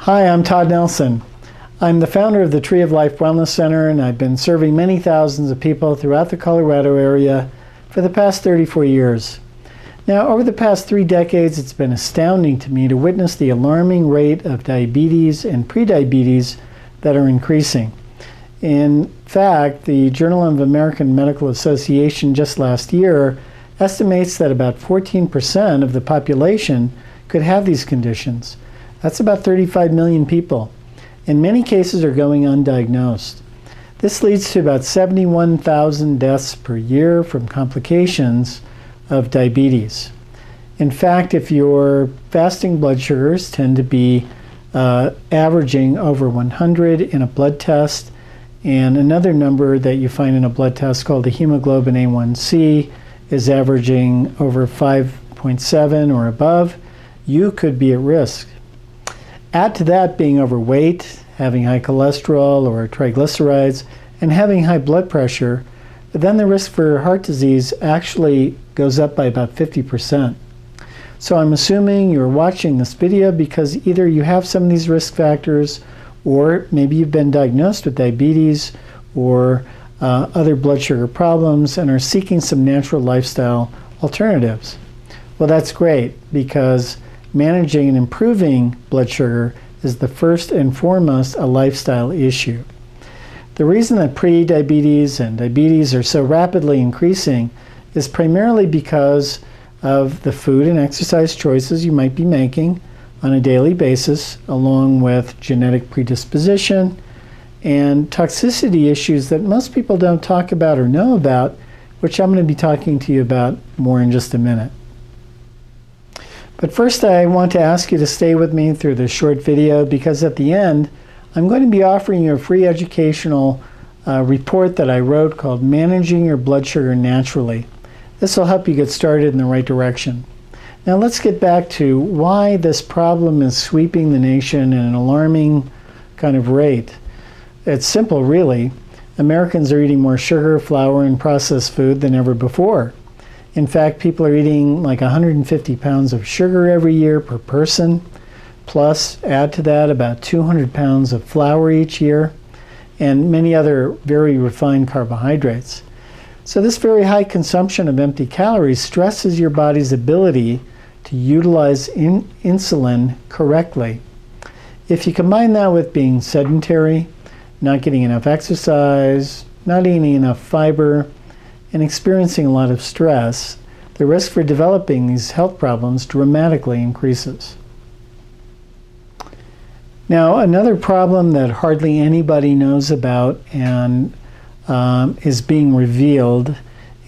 Hi, I'm Todd Nelson. I'm the founder of the Tree of Life Wellness Center, and I've been serving many thousands of people throughout the Colorado area for the past 34 years. Now, over the past 3 decades, it's been astounding to me to witness the alarming rate of diabetes and prediabetes that are increasing. In fact, the Journal of American Medical Association just last year estimates that about 14% of the population could have these conditions. That's about 35 million people. In many cases are going undiagnosed. This leads to about 71,000 deaths per year from complications of diabetes. In fact, if your fasting blood sugars tend to be averaging over 100 in a blood test, and another number that you find in a blood test called the hemoglobin A1C is averaging over 5.7 or above, you could be at risk. Add to that being overweight, having high cholesterol or triglycerides, and having high blood pressure, then the risk for heart disease actually goes up by about 50%. So I'm assuming you're watching this video because either you have some of these risk factors, or maybe you've been diagnosed with diabetes or other blood sugar problems and are seeking some natural lifestyle alternatives. Well, that's great, because managing and improving blood sugar is the first and foremost a lifestyle issue. The reason that pre-diabetes and diabetes are so rapidly increasing is primarily because of the food and exercise choices you might be making on a daily basis, along with genetic predisposition and toxicity issues that most people don't talk about or know about, which I'm going to be talking to you about more in just a minute. But first, I want to ask you to stay with me through this short video, because at the end, I'm going to be offering you a free educational report that I wrote called Managing Your Blood Sugar Naturally. This will help you get started in the right direction. Now let's get back to why this problem is sweeping the nation at an alarming kind of rate. It's simple, really. Americans are eating more sugar, flour, and processed food than ever before. In fact, people are eating like 150 pounds of sugar every year per person, plus add to that about 200 pounds of flour each year, and many other very refined carbohydrates. So this very high consumption of empty calories stresses your body's ability to utilize insulin correctly. If you combine that with being sedentary, not getting enough exercise, not eating enough fiber, and experiencing a lot of stress, the risk for developing these health problems dramatically increases. Now, another problem that hardly anybody knows about and is being revealed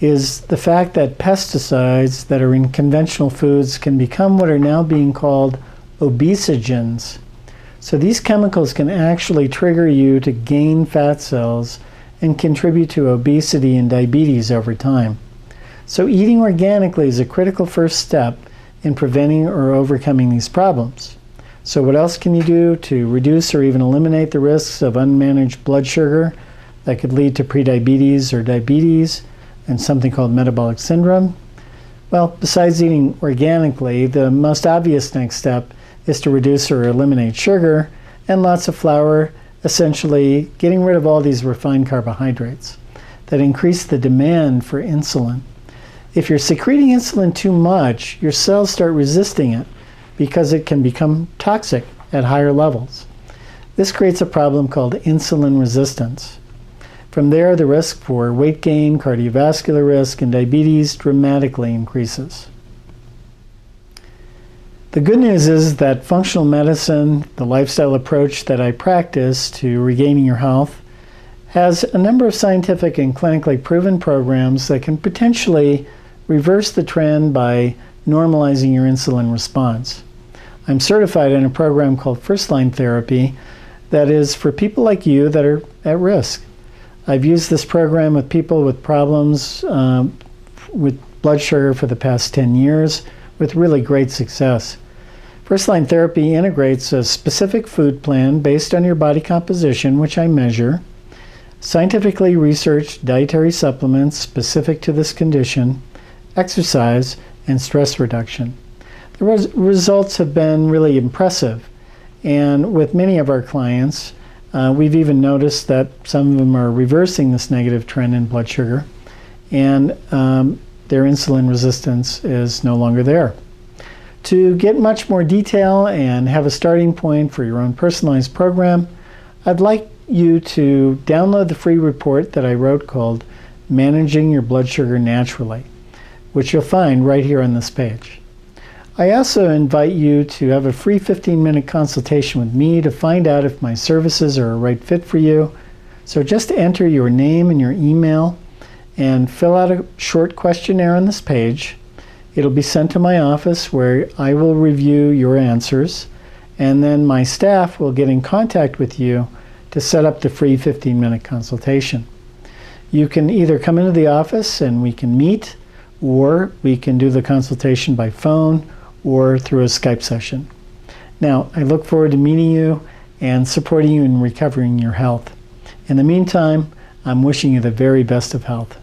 is the fact that pesticides that are in conventional foods can become what are now being called obesogens. So these chemicals can actually trigger you to gain fat cells and contribute to obesity and diabetes over time. So eating organically is a critical first step in preventing or overcoming these problems. So what else can you do to reduce or even eliminate the risks of unmanaged blood sugar that could lead to prediabetes or diabetes and something called metabolic syndrome? Well, besides eating organically, the most obvious next step is to reduce or eliminate sugar and lots of flour, essentially getting rid of all these refined carbohydrates that increase the demand for insulin. If you're secreting insulin too much, your cells start resisting it because it can become toxic at higher levels. This creates a problem called insulin resistance. From there, the risk for weight gain, cardiovascular risk, and diabetes dramatically increases. The good news is that functional medicine, the lifestyle approach that I practice to regaining your health, has a number of scientific and clinically proven programs that can potentially reverse the trend by normalizing your insulin response. I'm certified in a program called First Line Therapy that is for people like you that are at risk. I've used this program with people with problems with blood sugar for the past 10 years with really great success. First Line Therapy integrates a specific food plan based on your body composition, which I measure, scientifically researched dietary supplements specific to this condition, exercise, and stress reduction. The results have been really impressive, And with many of our clients, we've even noticed that some of them are reversing this negative trend in blood sugar, and their insulin resistance is no longer there. To get much more detail and have a starting point for your own personalized program, I'd like you to download the free report that I wrote called Managing Your Blood Sugar Naturally, which you'll find right here on this page. I also invite you to have a free 15-minute consultation with me to find out if my services are a right fit for you. So just enter your name and your email and fill out a short questionnaire on this page. It'll be sent to my office where I will review your answers, and then my staff will get in contact with you to set up the free 15-minute consultation. You can either come into the office and we can meet, or we can do the consultation by phone or through a Skype session. Now, I look forward to meeting you and supporting you in recovering your health. In the meantime, I'm wishing you the very best of health.